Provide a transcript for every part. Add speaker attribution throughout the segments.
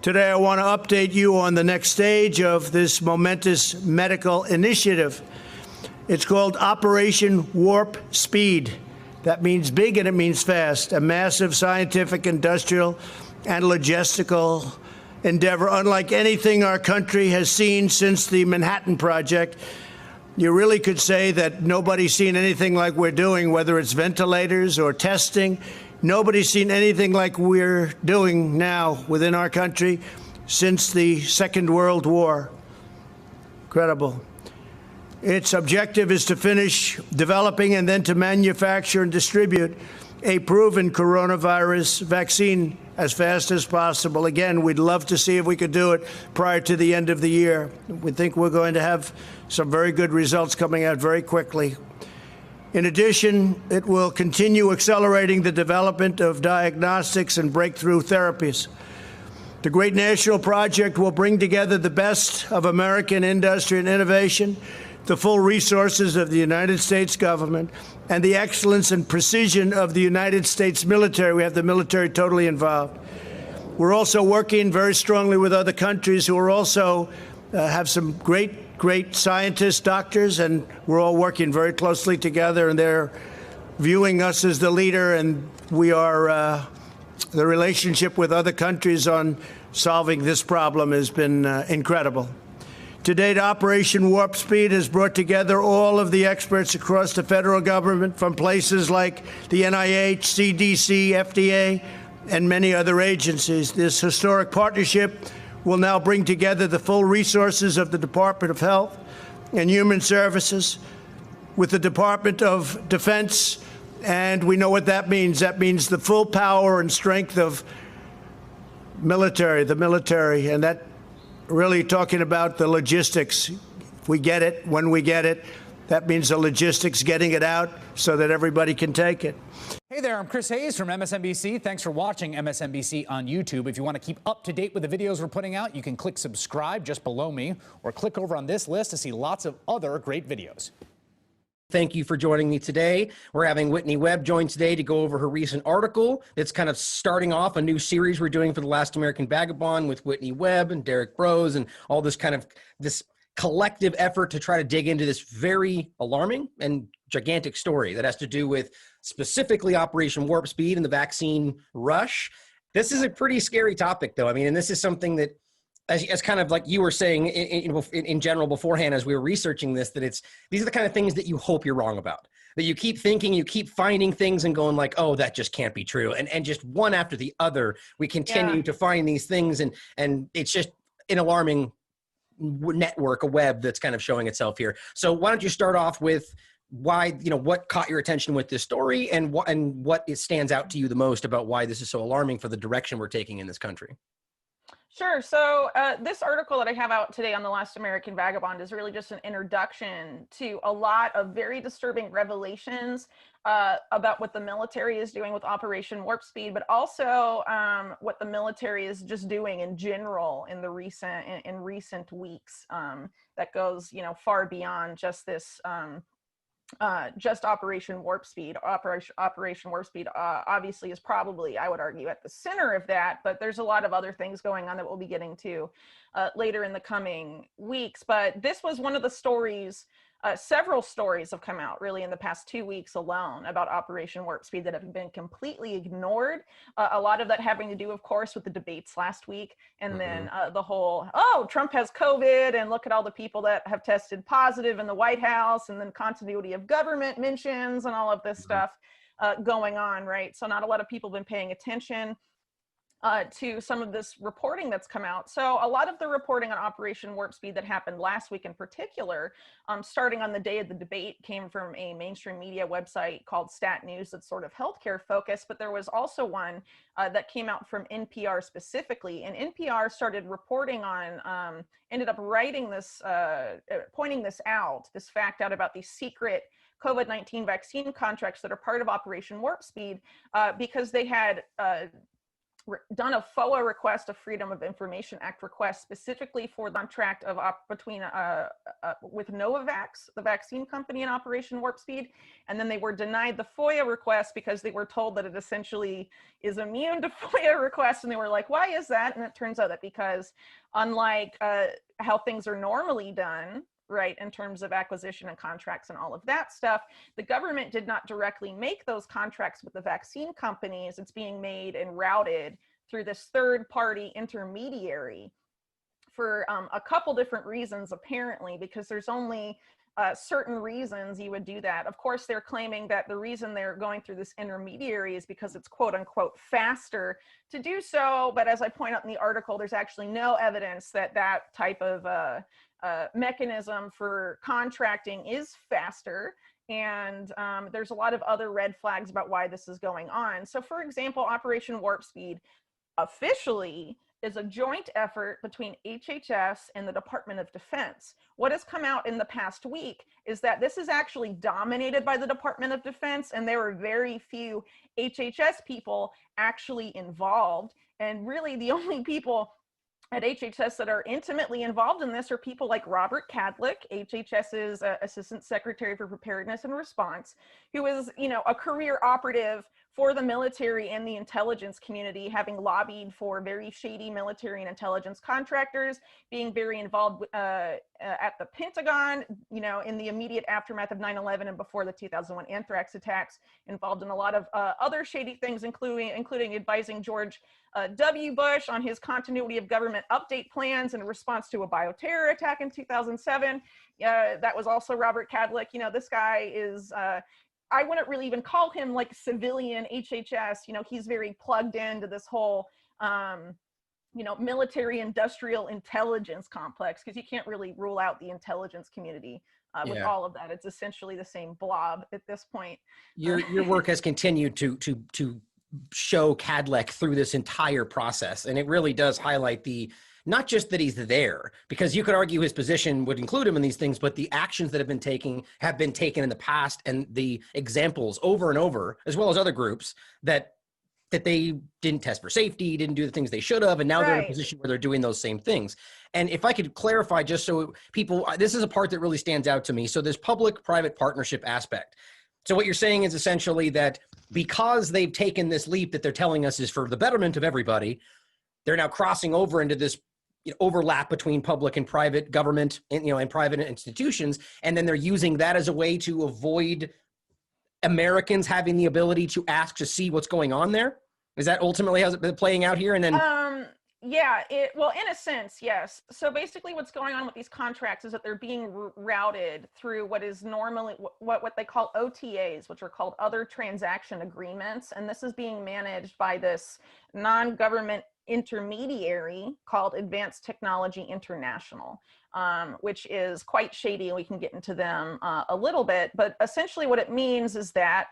Speaker 1: Today, I want to update you on the next stage of this momentous medical initiative. It's called Operation Warp Speed. That means big and it means fast. A massive scientific, industrial, and logistical endeavor unlike anything our country has seen since the Manhattan Project. You really could say that nobody's seen anything like we're doing, whether it's ventilators or testing. Nobody's seen anything like we're doing now within our country since the Second World War. Incredible. Its objective is to finish developing and then to manufacture and distribute a proven coronavirus vaccine as fast as possible. Again, we'd love to see if we could do it prior to the end of the year. We think we're going to have some very good results coming out very quickly. In addition, it will continue accelerating the development of diagnostics and breakthrough therapies. The great national project will bring together the best of American industry and innovation, the full resources of the United States government, and the excellence and precision of the United States military. We have the military totally involved. We're also working very strongly with other countries who are also have some great scientists, doctors, and we're all working very closely together, and they're viewing us as the leader, and we are the relationship with other countries on solving this problem has been incredible. To date, Operation Warp Speed has brought together all of the experts across the federal government from places like the NIH, CDC, FDA, and many other agencies. This historic partnership will now bring together the full resources of the Department of Health and Human Services with the Department of Defense, and we know what that means. That means the full power and strength of the military, and that really talking about the logistics. If we get it, when we get it, that means the logistics, getting it out so that everybody can take it.
Speaker 2: Hey there, I'm Chris Hayes from MSNBC. Thanks for watching MSNBC on YouTube. If you want to keep up to date with the videos we're putting out, you can click subscribe just below me or click over on this list to see lots of other great videos.
Speaker 3: Thank you for joining me today. We're having Whitney Webb join today to go over her recent article. It's kind of starting off a new series we're doing for The Last American Vagabond with Whitney Webb and Derek Broze and all this collective effort to try to dig into this very alarming and gigantic story that has to do with specifically Operation Warp Speed and the vaccine rush. This is a pretty scary topic, though. I mean, and this is something that, as kind of like you were saying in general beforehand as we were researching this, that these are the kind of things that you hope you're wrong about, that you keep thinking, you keep finding things and going like, oh, that just can't be true. And just one after the other, we continue to find these things, and it's just an alarming network, a web that's kind of showing itself here. So why don't you start off with why, what caught your attention with this story and what it stands out to you the most about why this is so alarming for the direction we're taking in this country?
Speaker 4: Sure. So this article that I have out today on The Last American Vagabond is really just an introduction to a lot of very disturbing revelations about what the military is doing with Operation Warp Speed, but also what the military is just doing in general in the recent weeks. That goes, far beyond just this. Just Operation Warp Speed. Operation Warp Speed obviously is probably, I would argue, at the center of that, but there's a lot of other things going on that we'll be getting to later in the coming weeks. But this was one of the stories, several stories have come out really in the past 2 weeks alone about Operation Warp Speed that have been completely ignored. A lot of that having to do, of course, with the debates last week, and then the whole, oh, Trump has COVID, and look at all the people that have tested positive in the White House, and then continuity of government mentions and all of this stuff going on, right? So not a lot of people have been paying attention to some of this reporting that's come out. So a lot of the reporting on Operation Warp Speed that happened last week in particular, starting on the day of the debate, came from a mainstream media website called Stat News that's sort of healthcare focused, but there was also one that came out from NPR specifically, and NPR started reporting on, ended up writing this, pointing this out, this fact out about these secret COVID-19 vaccine contracts that are part of Operation Warp Speed, because they had done a FOA request, a Freedom of Information Act request, specifically for the contract of between with Novavax, the vaccine company, and Operation Warp Speed, and then they were denied the FOIA request because they were told that it essentially is immune to FOIA requests, and they were like, "Why is that?" And it turns out that because, unlike how things are normally done, right, in terms of acquisition and contracts and all of that stuff, the government did not directly make those contracts with the vaccine companies. It's being made and routed through this third-party intermediary for a couple different reasons, apparently, because there's only certain reasons you would do that. Of course, they're claiming that the reason they're going through this intermediary is because it's quote unquote faster to do so. But as I point out in the article, there's actually no evidence that that type of mechanism for contracting is faster. And there's a lot of other red flags about why this is going on. So for example, Operation Warp Speed officially is a joint effort between HHS and the Department of Defense. What has come out in the past week is that this is actually dominated by the Department of Defense, and there are very few HHS people actually involved. And really the only people at HHS that are intimately involved in this are people like Robert Kadlec, HHS's Assistant Secretary for Preparedness and Response, who is, you know, a career operative for the military and the intelligence community, having lobbied for very shady military and intelligence contractors, being very involved at the Pentagon, you know, in the immediate aftermath of 9/11 and before the 2001 anthrax attacks, involved in a lot of other shady things, including advising George W. Bush on his continuity of government update plans in response to a bioterror attack in 2007. That was also Robert Kadlec. You know, this guy is, I wouldn't really even call him like civilian HHS. You know, he's very plugged into this whole, you know, military industrial intelligence complex, because you can't really rule out the intelligence community with all of that. It's essentially the same blob at this point.
Speaker 3: Your work has continued to show Kadlec through this entire process, and it really does highlight the, not just that he's there, because you could argue his position would include him in these things, but the actions that have been taken in the past, and the examples over and over, as well as other groups that they didn't test for safety, didn't do the things they should have, and now they're in a position where they're doing those same things. And if I could clarify, just so people, this is a part that really stands out to me. So this public-private partnership aspect. So what you're saying is essentially that because they've taken this leap that they're telling us is for the betterment of everybody, they're now crossing over into this, you know, overlap between public and private government and, you know, and private institutions. And then they're using that as a way to avoid Americans having the ability to ask to see what's going on there. Is that ultimately how's it been playing out here? And then
Speaker 4: yeah, well, in a sense, yes. So basically what's going on with these contracts is that they're being routed through what is normally what they call OTAs, which are called other transaction agreements. And this is being managed by this non-government intermediary called Advanced Technology International, which is quite shady, and we can get into them a little bit. But essentially what it means is that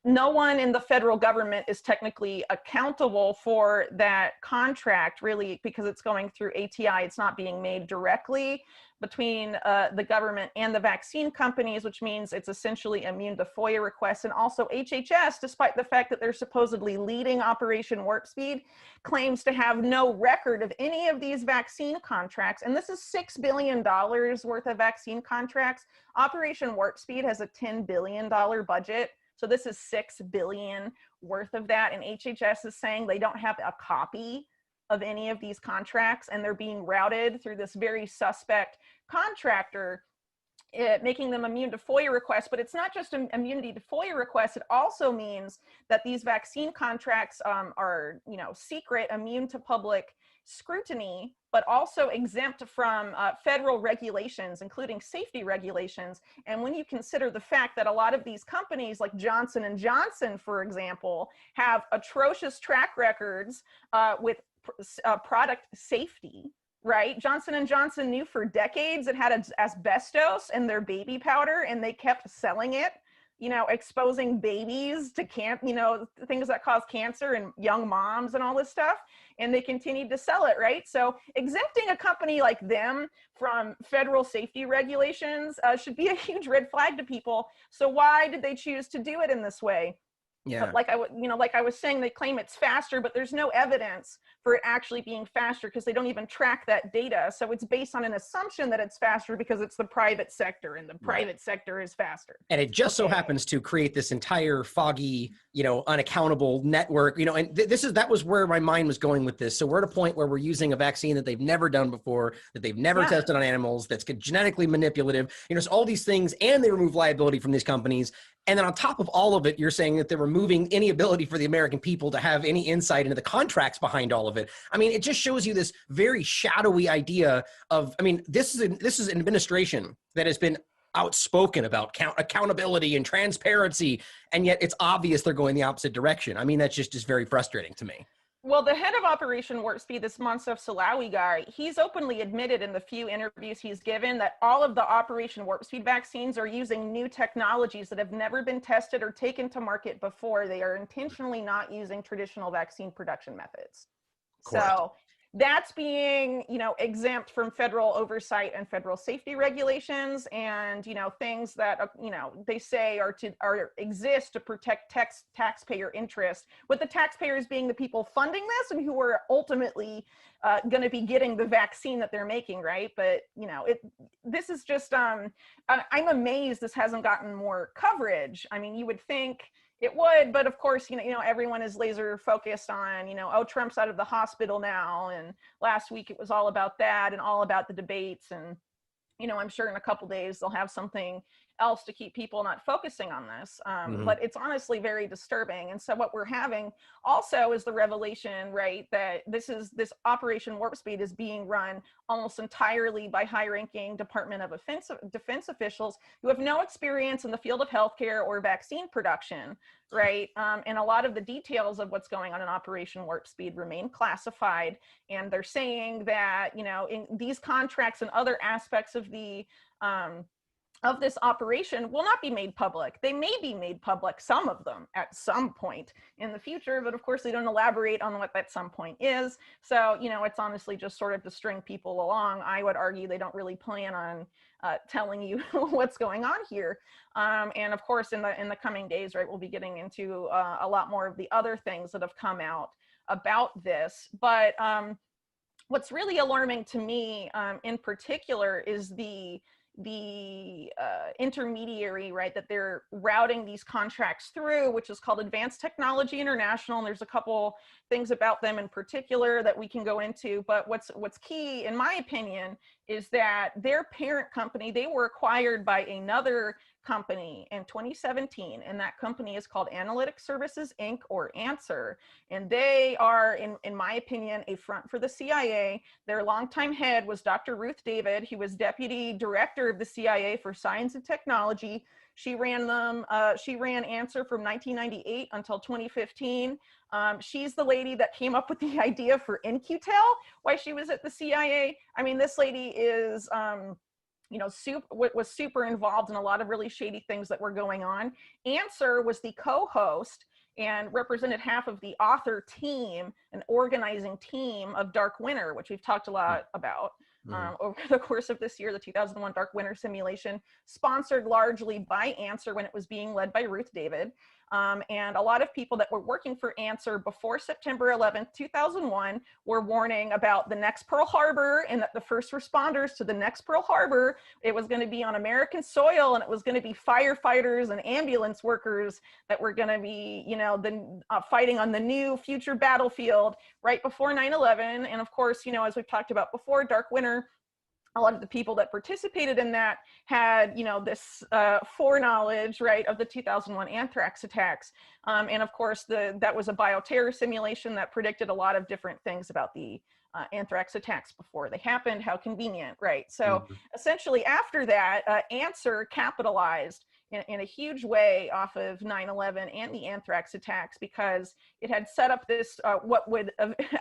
Speaker 4: no one in the federal government is technically accountable for that contract, really, because it's going through ATI. It's not being made directly between the government and the vaccine companies, which means it's essentially immune to FOIA requests. And also HHS, despite the fact that they're supposedly leading Operation Warp Speed, claims to have no record of any of these vaccine contracts. And this is $6 billion worth of vaccine contracts. Operation Warp Speed has a $10 billion budget. So this is $6 billion worth of that. And HHS is saying they don't have a copy of any of these contracts, and they're being routed through this very suspect contractor, making them immune to FOIA requests. But it's not just immunity to FOIA requests. It also means that these vaccine contracts are, you know, secret, immune to public scrutiny, but also exempt from federal regulations, including safety regulations. And when you consider the fact that a lot of these companies like Johnson & Johnson, for example, have atrocious track records with product safety, right? Johnson & Johnson knew for decades it had asbestos in their baby powder, and they kept selling it, you know, exposing babies to you know, things that cause cancer and young moms and all this stuff. And they continued to sell it, right? So exempting a company like them from federal safety regulations should be a huge red flag to people. So why did they choose to do it in this way?
Speaker 3: Yeah.
Speaker 4: But like I was saying, they claim it's faster, but there's no evidence for it actually being faster because they don't even track that data. So it's based on an assumption that it's faster because it's the private sector, and the private sector is faster.
Speaker 3: And it just so happens to create this entire foggy, unaccountable network, and that was where my mind was going with this. So we're at a point where we're using a vaccine that they've never done before, that they've never tested on animals, that's genetically manipulative, so all these things, and they remove liability from these companies. And then on top of all of it, you're saying that they're removing any ability for the American people to have any insight into the contracts behind all of it. I mean, it just shows you this very shadowy idea of, this is an administration that has been outspoken about accountability and transparency, and yet it's obvious they're going the opposite direction. I mean, that's just very frustrating to me.
Speaker 4: Well, the head of Operation Warp Speed, this Moncef Slaoui guy, he's openly admitted in the few interviews he's given that all of the Operation Warp Speed vaccines are using new technologies that have never been tested or taken to market before. They are intentionally not using traditional vaccine production methods.
Speaker 3: Correct.
Speaker 4: So that's being, exempt from federal oversight and federal safety regulations, and, things that, they say exist to protect taxpayer interest, with the taxpayers being the people funding this and who are ultimately going to be getting the vaccine that they're making, right? But, this is just, I'm amazed this hasn't gotten more coverage. I mean, you would think it would, but of course, everyone is laser focused on, oh, Trump's out of the hospital now. And last week it was all about that and all about the debates. And, I'm sure in a couple days they'll have something else to keep people not focusing on this. But it's honestly very disturbing. And so what we're having also is the revelation, right, that this Operation Warp Speed is being run almost entirely by high-ranking Department of Defense officials who have no experience in the field of healthcare or vaccine production, right? And a lot of the details of what's going on in Operation Warp Speed remain classified. And they're saying that, in these contracts and other aspects of this operation will not be made public. They may be made public, some of them, at some point in the future, but of course they don't elaborate on what that some point is. So, it's honestly just sort of to string people along. I would argue they don't really plan on telling you what's going on here. And of course, in the coming days, right, we'll be getting into a lot more of the other things that have come out about this. But what's really alarming to me in particular is the intermediary, right, that they're routing these contracts through, which is called Advanced Technology International. And there's a couple things about them in particular that we can go into. But what's key, in my opinion, is that their parent company, they were acquired by another company in 2017, and that company is called Analytic Services Inc., or ANSWER, and they are, in my opinion, a front for the CIA. Their longtime head was Dr. Ruth David. He was deputy director of the CIA for Science and Technology. She ran ANSWER from 1998 until 2015. She's the lady that came up with the idea for In-Q-Tel while she was at the CIA. I mean, this lady is was super involved in a lot of really shady things that were going on. ANSWER was the co-host and represented half of the author team, an organizing team of Dark Winter, which we've talked a lot about over the course of this year, the 2001 Dark Winter simulation, sponsored largely by ANSWER when it was being led by Ruth David. And a lot of people that were working for ANSWER before September 11th, 2001 were warning about the next Pearl Harbor, and that the first responders to the next Pearl Harbor, it was going to be on American soil, and it was going to be firefighters and ambulance workers that were going to be, fighting on the new future battlefield right before 9/11. And of course, as we've talked about before, Dark Winter, a lot of the people that participated in that had, this foreknowledge, right, of the 2001 anthrax attacks. And of course, that was a bioterror simulation that predicted a lot of different things about the anthrax attacks before they happened. How convenient, right? So essentially after that, ANSWER capitalized in a huge way off of 9/11 and the anthrax attacks, because it had set up this, what would,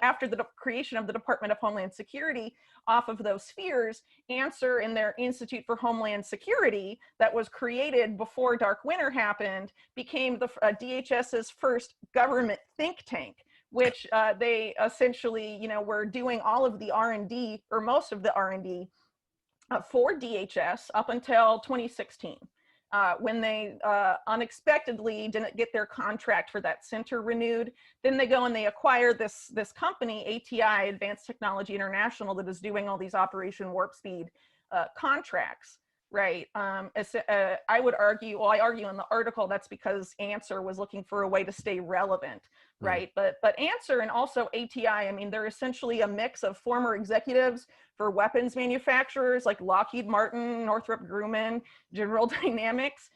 Speaker 4: after the creation of the Department of Homeland Security, off of those fears, ANSWER and their Institute for Homeland Security that was created before Dark Winter happened became the DHS's first government think tank, which they essentially, were doing all of the R&D, or most of the R&D for DHS up until 2016. when they unexpectedly didn't get their contract for that center renewed. Then they go and they acquire this company, ATI, Advanced Technology International, that is doing all these Operation Warp Speed contracts. Right. I would argue, well, I argue in the article that's because Answer was looking for a way to stay relevant. Right. But Answer and also ATI, I mean, they're essentially a mix of former executives for weapons manufacturers like Lockheed Martin, Northrop Grumman, General Dynamics,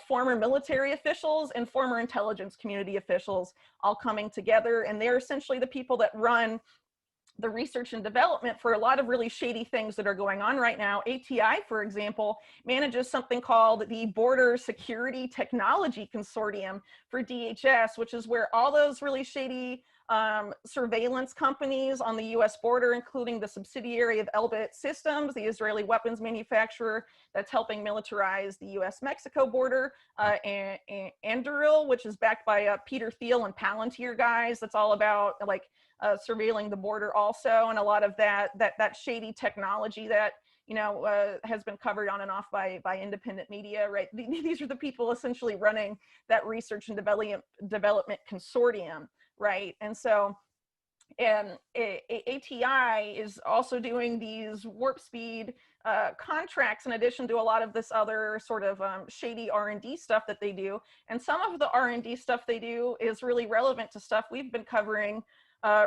Speaker 4: former military officials and former intelligence community officials all coming together. And they're essentially the people that run the research and development for a lot of really shady things that are going on right now. ATI, for example, manages something called the Border Security Technology Consortium for DHS, which is where all those really shady surveillance companies on the US border, including the subsidiary of Elbit Systems, the Israeli weapons manufacturer that's helping militarize the US-Mexico border, and Anduril, which is backed by Peter Thiel and Palantir guys. That's all about like surveilling the border also, and a lot of that shady technology that has been covered on and off by independent media, right? These are the people essentially running that research and development consortium, right? And so, and ATI is also doing these warp speed contracts in addition to a lot of this other sort of shady R&D stuff that they do. And some of the R&D stuff they do is really relevant to stuff we've been covering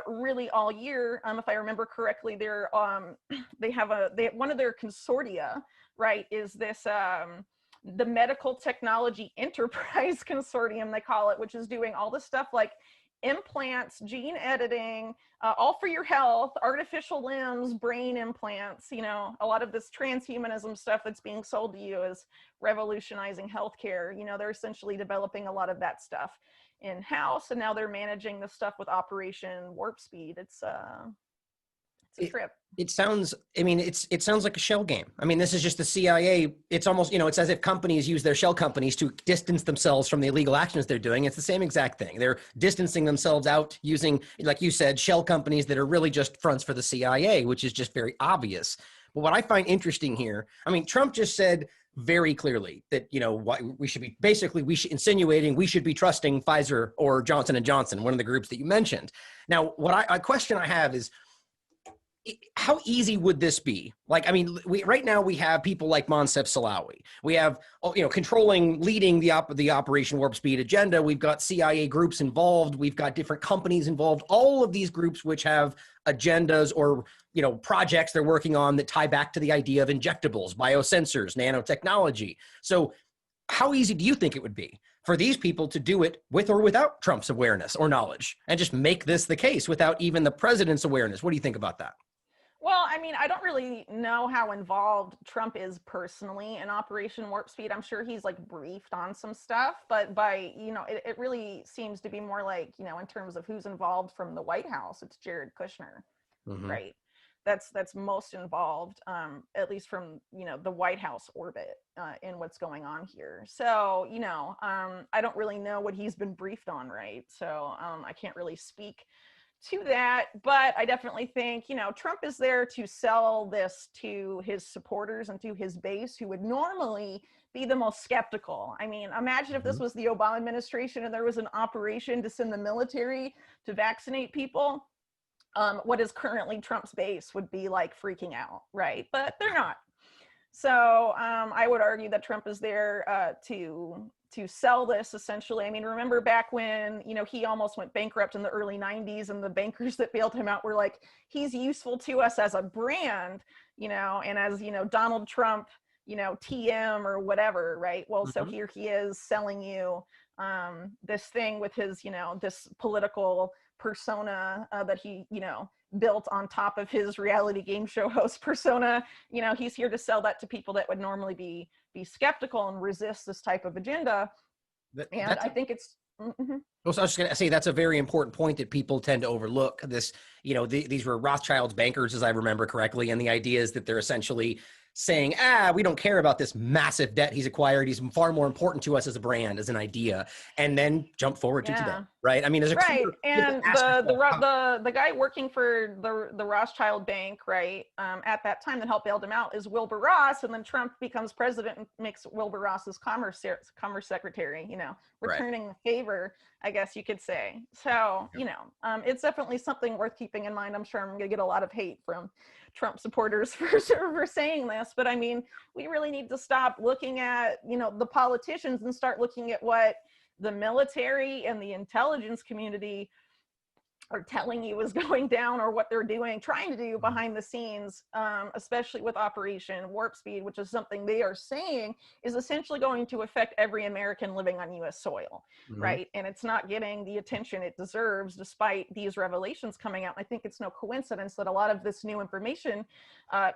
Speaker 4: really all year. If I remember correctly, they have one of their consortia, right, is this the Medical Technology Enterprise Consortium, they call it, which is doing all this stuff like implants, gene editing, all for your health, artificial limbs, brain implants, a lot of this transhumanism stuff that's being sold to you as revolutionizing healthcare. They're essentially developing a lot of that stuff in-house, and now they're managing the stuff with Operation Warp Speed. It's a trip.
Speaker 3: It sounds, it sounds like a shell game. This is just the CIA. It's almost, it's as if companies use their shell companies to distance themselves from the illegal actions they're doing. It's the same exact thing. They're distancing themselves out using, like you said, shell companies that are really just fronts for the CIA, which is just very obvious. But what I find interesting here, Trump just said very clearly that, we should be insinuating we should be trusting Pfizer or Johnson & Johnson, one of the groups that you mentioned. Now, a question I have is, how easy would this be? Right now we have people like Moncef Slaoui. We have, leading the Operation Warp Speed agenda. We've got CIA groups involved. We've got different companies involved. All of these groups which have agendas or, projects they're working on that tie back to the idea of injectables, biosensors, nanotechnology. So how easy do you think it would be for these people to do it with or without Trump's awareness or knowledge and just make this the case without even the president's awareness? What do you think about that?
Speaker 4: Well, I don't really know how involved Trump is personally in Operation Warp Speed. I'm sure he's briefed on some stuff, but it really seems to be more like, in terms of who's involved from the White House, it's Jared Kushner, right? That's most involved, at least from, the White House orbit in what's going on here. So, I don't really know what he's been briefed on, right? So I can't really speak to that, but I definitely think, Trump is there to sell this to his supporters and to his base who would normally be the most skeptical. Imagine if this was the Obama administration and there was an operation to send the military to vaccinate people. What is currently Trump's base would be freaking out, right? But they're not. So I would argue that Trump is there to sell this essentially. Remember back when, he almost went bankrupt in the early 90s and the bankers that bailed him out were like, he's useful to us as a brand, and as, Donald Trump, TM or whatever, right? Well, so here he is selling you this thing with his, this political persona that he, built on top of his reality game show host persona. He's here to sell that to people that would normally be skeptical and resist this type of agenda. I think it's So I was just going to say that's a very important point that people tend to overlook. This, these were Rothschild's bankers, as I remember correctly, and the idea is that they're essentially saying, we don't care about this massive debt he's acquired. He's far more important to us as a brand, as an idea, and then jump forward to today. Right?
Speaker 3: right? I mean, there's a
Speaker 4: Right,
Speaker 3: clear
Speaker 4: and
Speaker 3: aspect
Speaker 4: the guy working for the Rothschild Bank, right, at that time that helped bail them out is Wilbur Ross, and then Trump becomes president and makes Wilbur Ross as commerce secretary,
Speaker 3: right.
Speaker 4: returning the favor, I guess you could say. So, it's definitely something worth keeping in mind. I'm sure I'm going to get a lot of hate from Trump supporters for saying this, but I mean, we really need to stop looking at, the politicians and start looking at what the military and the intelligence community are telling you is going down, or what they're trying to do behind the scenes, especially with Operation Warp Speed, which is something they are saying is essentially going to affect every American living on U.S. soil, right? And it's not getting the attention it deserves despite these revelations coming out. I think it's no coincidence that a lot of this new information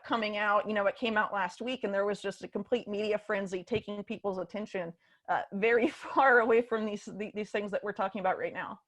Speaker 4: coming out, it came out last week, and there was just a complete media frenzy taking people's attention very far away from these things that we're talking about right now.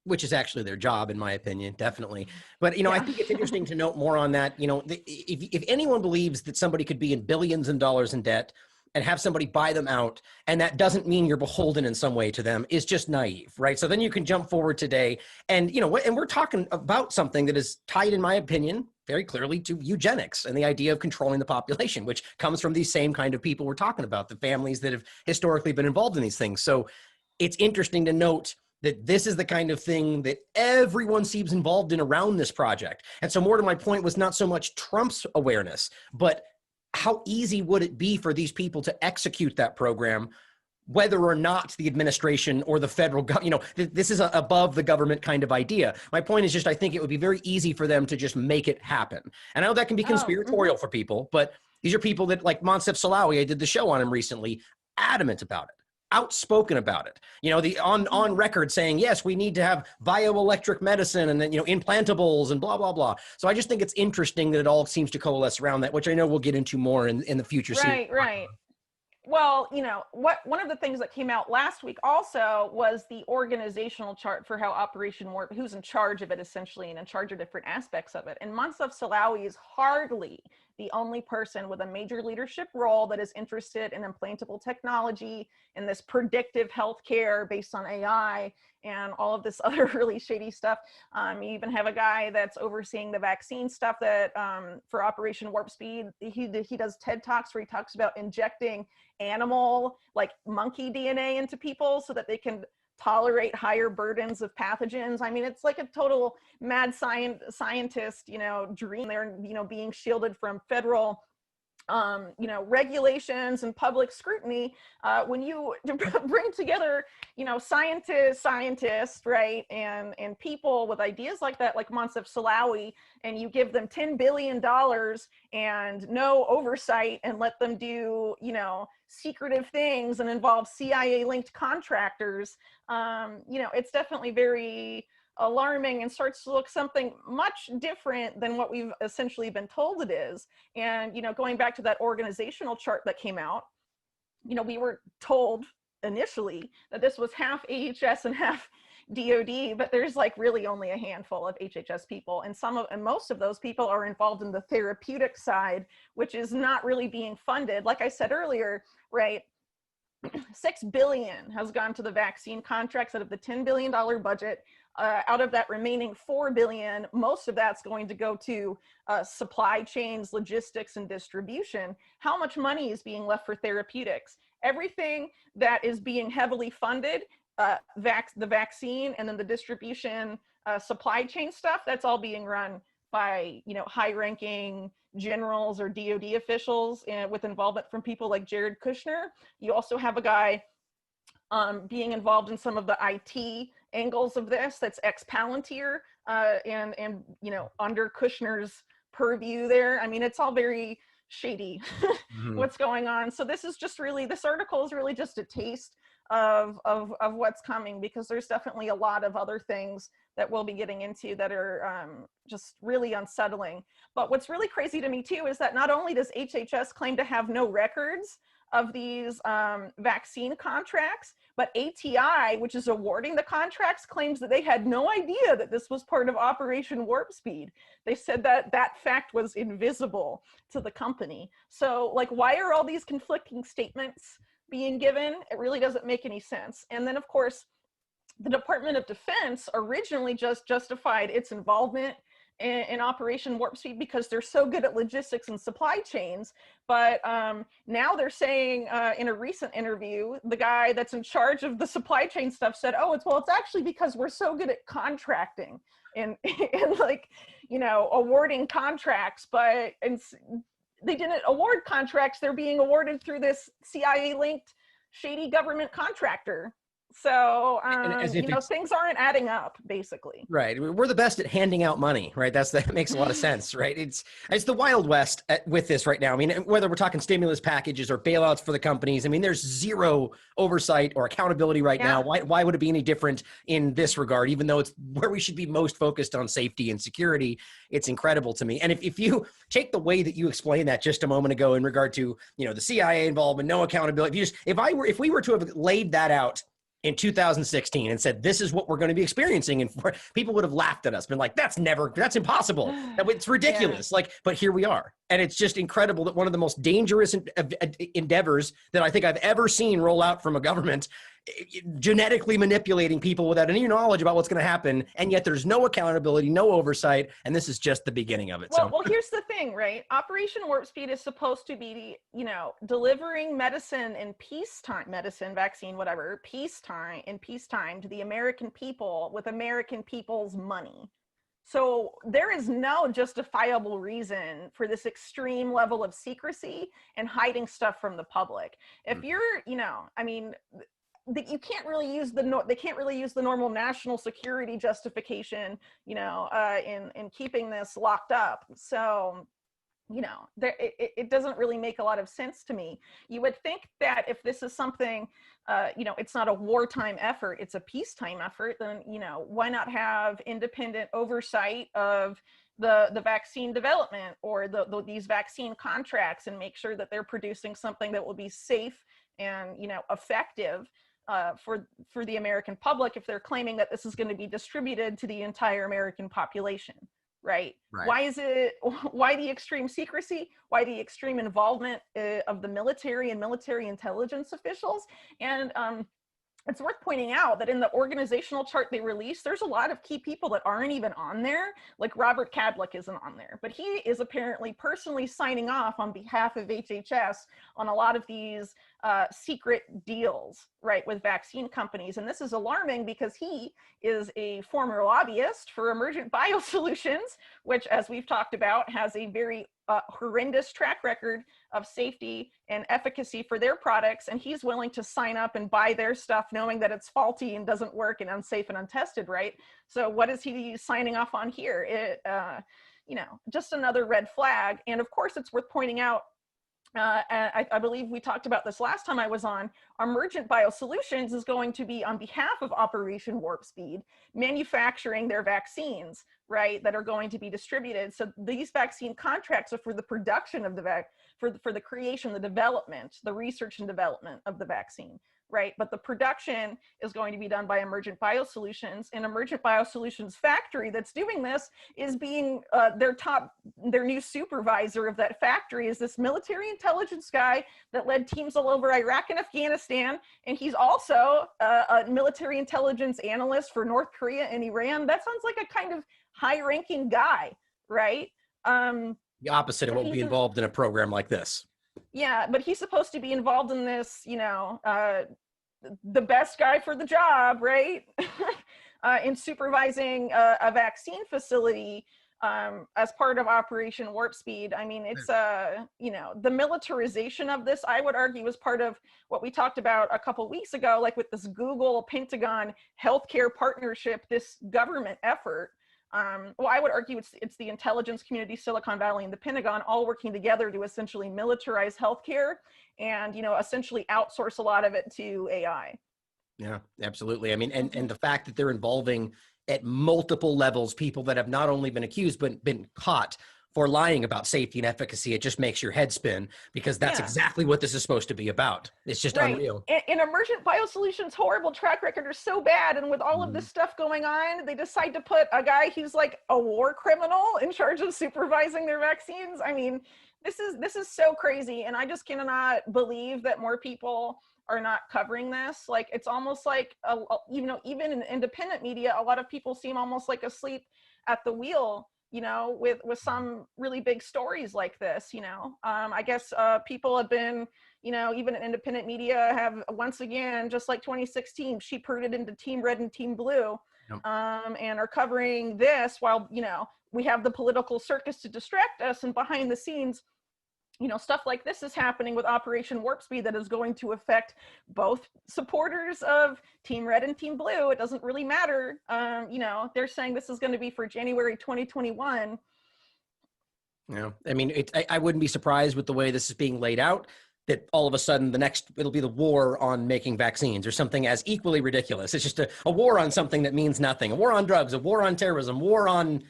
Speaker 3: Which is actually their job, in my opinion, definitely. But, I
Speaker 4: Yeah.
Speaker 3: think it's interesting to note more on that. If anyone believes that somebody could be in billions of dollars in debt and have somebody buy them out, and that doesn't mean you're beholden in some way to them, is just naive, right? So then you can jump forward today and, and we're talking about something that is tied, in my opinion, very clearly to eugenics and the idea of controlling the population, which comes from these same kind of people we're talking about, the families that have historically been involved in these things. So it's interesting to note that this is the kind of thing that everyone seems involved in around this project. And so more to my point was not so much Trump's awareness, but how easy would it be for these people to execute that program, whether or not the administration or the federal government, this is a above the government kind of idea. My point is just, I think it would be very easy for them to just make it happen. And I know that can be conspiratorial for people, but these are people that, like Moncef Slaoui, I did the show on him recently, adamant about it, outspoken about it, on record saying, yes, we need to have bioelectric medicine and then, implantables and blah, blah, blah. So I just think it's interesting that it all seems to coalesce around that, which I know we'll get into more in the future.
Speaker 4: Right. Well, one of the things that came out last week also was the organizational chart for how Operation Warp, who's in charge of it essentially, and in charge of different aspects of it. And Moncef Slaoui is hardly the only person with a major leadership role that is interested in implantable technology and this predictive healthcare based on AI and all of this other really shady stuff. You even have a guy that's overseeing the vaccine stuff that for Operation Warp Speed. He does TED Talks where he talks about injecting animal, like monkey DNA into people so that they can tolerate higher burdens of pathogens. I mean, it's like a total mad scientist, dream. They're, being shielded from federal regulations and public scrutiny. When you bring together, scientists, right, and people with ideas like that, like Moncef Slaoui, and you give them $10 billion and no oversight and let them do, secretive things and involve CIA-linked contractors, it's definitely very alarming and starts to look something much different than what we've essentially been told it is. And, going back to that organizational chart that came out, we were told initially that this was half AHS and half DOD, but there's like really only a handful of HHS people, and most of those people are involved in the therapeutic side, which is not really being funded. Like I said earlier, right? $6 billion has gone to the vaccine contracts out of the $10 billion budget. Out of that remaining $4 billion, most of that's going to go to supply chains, logistics, and distribution. How much money is being left for therapeutics? Everything that is being heavily funded, the vaccine and then the distribution, supply chain stuff, that's all being run by high-ranking generals or DOD officials, and with involvement from people like Jared Kushner. You also have a guy being involved in some of the IT angles of this, that's ex-Palantir, and under Kushner's purview there. I mean, it's all very shady what's going on. So this article is really just a taste of what's coming, because there's definitely a lot of other things that we'll be getting into that are just really unsettling. But what's really crazy to me too is that not only does HHS claim to have no records of these vaccine contracts, but ATI, which is awarding the contracts, claims that they had no idea that this was part of Operation Warp Speed. They said that that fact was invisible to the company. So, like, why are all these conflicting statements being given? It really doesn't make any sense. And then, of course, the Department of Defense originally just justified its involvement in Operation Warp Speed because they're so good at logistics and supply chains. But now they're saying in a recent interview, the guy that's in charge of the supply chain stuff said, oh, it's actually because we're so good at contracting and like, you know, awarding contracts, but they didn't award contracts. They're being awarded through this CIA linked shady government contractor. So, you know, things aren't adding up, basically.
Speaker 3: Right. We're the best at handing out money, right? That makes a lot of sense, right? It's the Wild West with this right now. I mean, whether we're talking stimulus packages or bailouts for the companies, I mean, there's zero oversight or accountability right now. Why would it be any different in this regard, even though it's where we should be most focused on safety and security? It's incredible to me. And if you take the way that you explained that just a moment ago in regard to, you know, the CIA involvement, no accountability, if we were to have laid that out in 2016 and said, this is what we're going to be experiencing, and people would have laughed at us, been like, that's impossible. It's ridiculous. Like, but here we are. And it's just incredible that one of the most dangerous endeavors that I think I've ever seen roll out from a government, genetically manipulating people without any knowledge about what's going to happen. And yet there's no accountability, no oversight. And this is just the beginning of it.
Speaker 4: Well, here's the thing, right? Operation Warp Speed is supposed to be, you know, delivering medicine in peacetime, vaccine, whatever, peacetime to the American people with American people's money. So there is no justifiable reason for this extreme level of secrecy and hiding stuff from the public. If you're, you know, I mean, you can't really use they can't really use the normal national security justification, you know, in keeping this locked up. So, you know, it doesn't really make a lot of sense to me. You would think that if this is something, you know, it's not a wartime effort, it's a peacetime effort, then, you know, why not have independent oversight of the vaccine development or these vaccine contracts and make sure that they're producing something that will be safe and, you know, effective for the American public if they're claiming that this is going to be distributed to the entire American population. Right. Why the extreme secrecy? Why the extreme involvement of the military and military intelligence officials? And it's worth pointing out that in the organizational chart they released, there's a lot of key people that aren't even on there. Like Robert Kadlec isn't on there, but he is apparently personally signing off on behalf of HHS on a lot of these secret deals, right, with vaccine companies. And this is alarming because he is a former lobbyist for Emergent Biosolutions, which, as we've talked about, has a very horrendous track record of safety and efficacy for their products, and he's willing to sign up and buy their stuff knowing that it's faulty and doesn't work and unsafe and untested, right? So what is he signing off on here? You know, just another red flag. And of course, it's worth pointing out, I believe we talked about this last time I was on, Emergent Biosolutions is going to be, on behalf of Operation Warp Speed, manufacturing their vaccines, right, that are going to be distributed. So these vaccine contracts are for the production of the for the creation, the development, the research and development of the vaccine, right? But the production is going to be done by Emergent Biosolutions, and Emergent Biosolutions factory that's doing this is being, their new supervisor of that factory is this military intelligence guy that led teams all over Iraq and Afghanistan. And he's also a military intelligence analyst for North Korea and Iran. That sounds like a kind of high-ranking guy, right?
Speaker 3: The opposite of what would be involved in a program like this.
Speaker 4: Yeah, but he's supposed to be involved in this, you know, the best guy for the job, right? In supervising a vaccine facility as part of Operation Warp Speed. I mean, it's, you know, the militarization of this, I would argue, was part of what we talked about a couple weeks ago, like with this Google, Pentagon healthcare partnership, this government effort. Well, I would argue it's the intelligence community, Silicon Valley, and the Pentagon all working together to essentially militarize healthcare and, you know, essentially outsource a lot of it to AI.
Speaker 3: Yeah, absolutely. I mean, and the fact that they're involving at multiple levels people that have not only been accused, but been caught for lying about safety and efficacy, it just makes your head spin, because that's exactly what this is supposed to be about. It's just unreal.
Speaker 4: And Emergent Biosolutions' horrible track record are so bad, and with all of this stuff going on, they decide to put a guy who's like a war criminal in charge of supervising their vaccines. I mean, this is so crazy, and I just cannot believe that more people are not covering this. Like, it's almost like, even in independent media, a lot of people seem almost like asleep at the wheel, with some really big stories like this. I guess people have been, even in independent media have once again, just like 2016, sheep-herded into Team Red and Team Blue,
Speaker 3: Yep.
Speaker 4: and are covering this while, we have the political circus to distract us, and behind the scenes, stuff like this is happening with Operation Warp Speed that is going to affect both supporters of Team Red and Team Blue. It doesn't really matter. They're saying this is going to be for January 2021.
Speaker 3: Yeah, I mean, I wouldn't be surprised with the way this is being laid out, that all of a sudden it'll be the war on making vaccines or something as equally ridiculous. It's just a war on something that means nothing, a war on drugs, a war on terrorism, war on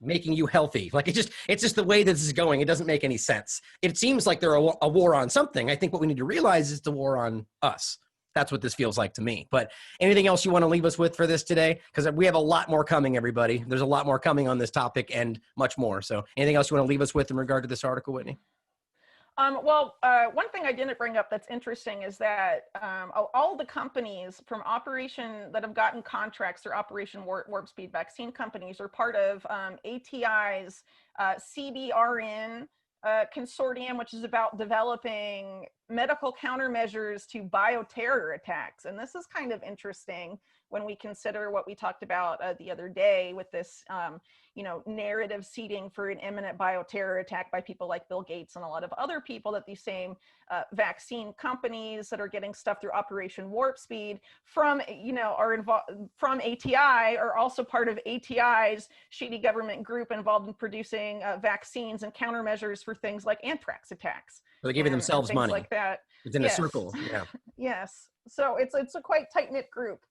Speaker 3: making you healthy. Like, it's just the way this is going. It doesn't make any sense. It seems like they're a war on something. I think what we need to realize is the war on us. That's what this feels like to me. But anything else you want to leave us with for this today? Because we have a lot more coming, everybody. There's a lot more coming on this topic and much more. So anything else you want to leave us with in regard to this article, Whitney?
Speaker 4: One thing I didn't bring up that's interesting is that all the companies from Operation that have gotten contracts through Operation Warp Speed, vaccine companies, are part of ATI's CBRN consortium, which is about developing medical countermeasures to bioterror attacks. And this is kind of interesting when we consider what we talked about the other day with this, narrative seeding for an imminent bioterror attack by people like Bill Gates and a lot of other people, that these same vaccine companies that are getting stuff through Operation Warp Speed from, are involved from ATI, are also part of ATI's shady government group involved in producing vaccines and countermeasures for things like anthrax attacks.
Speaker 3: So they're giving themselves
Speaker 4: things
Speaker 3: money
Speaker 4: like that.
Speaker 3: within a circle. Yeah.
Speaker 4: Yes. So it's a quite tight-knit group.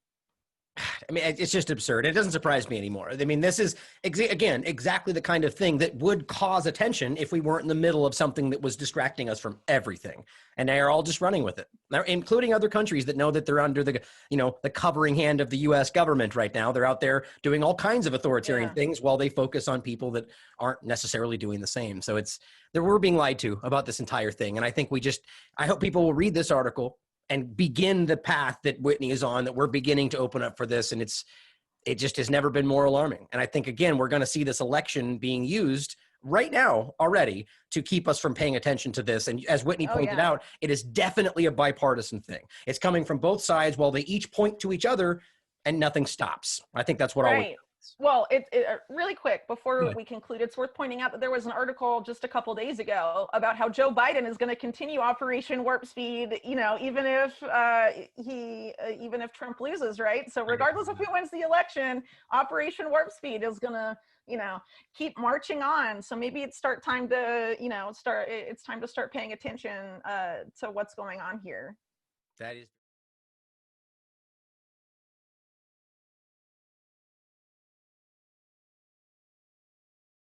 Speaker 3: I mean, it's just absurd. It doesn't surprise me anymore. I mean, this is, again, exactly the kind of thing that would cause attention if we weren't in the middle of something that was distracting us from everything. And they are all just running with it, including other countries that know that they're under the covering hand of the U.S. government right now. They're out there doing all kinds of authoritarian things while they focus on people that aren't necessarily doing the same. So we're being lied to about this entire thing. And I think I hope people will read this article and begin the path that Whitney is on, that we're beginning to open up for this. And it just has never been more alarming. And I think, again, we're going to see this election being used right now already to keep us from paying attention to this. And as Whitney pointed out, it is definitely a bipartisan thing. It's coming from both sides while they each point to each other and nothing stops. I think that's what
Speaker 4: right. Well, really quick before we conclude, it's worth pointing out that there was an article just a couple days ago about how Joe Biden is going to continue Operation Warp Speed, even if Trump loses, right? So regardless of who wins the election, Operation Warp Speed is going to, keep marching on. So maybe it's time to start paying attention to what's going on here.
Speaker 3: That is